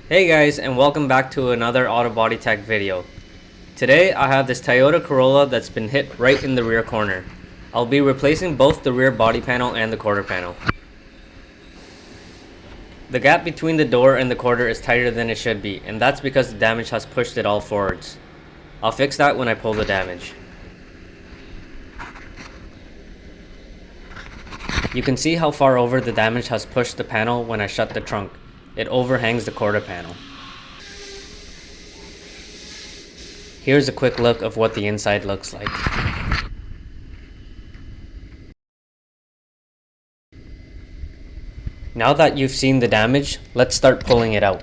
Hey guys, and welcome back to another auto body tech video. Today I have this Toyota Corolla that's been hit right in the rear corner. I'll be replacing both the rear body panel and the quarter panel. The gap between the door and the quarter is tighter than it should be, and that's because the damage has pushed it all forwards. I'll fix that when I pull the damage. You can see how far over the damage has pushed the panel when I shut the trunk. It overhangs the quarter panel. Here's a quick look of what the inside looks like. Now that you've seen the damage, let's start pulling it out.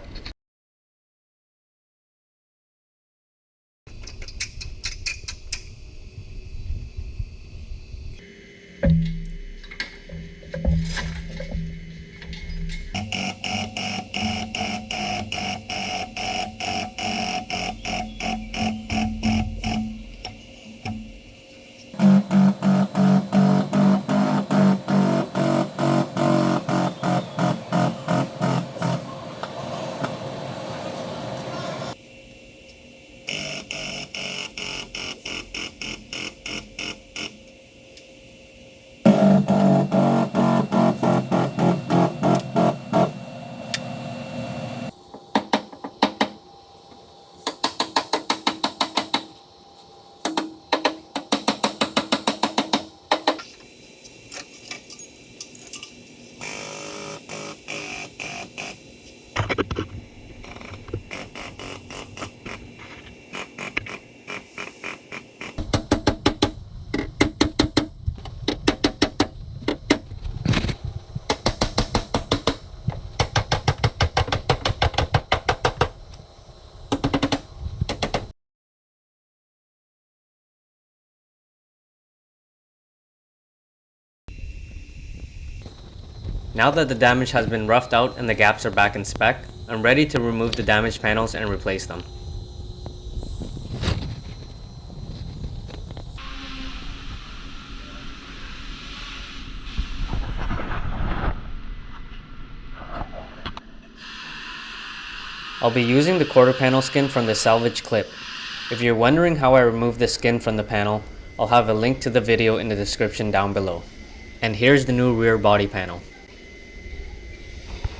Now that the damage has been roughed out and the gaps are back in spec, I'm ready to remove the damaged panels and replace them. I'll be using the quarter panel skin from the Salvaged clip. If you're wondering how I remove the skin from the panel, I'll have a link to the video in the description down below. And here's the new rear body panel.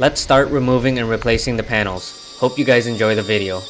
Let's start removing and replacing the panels. Hope you guys enjoy the video.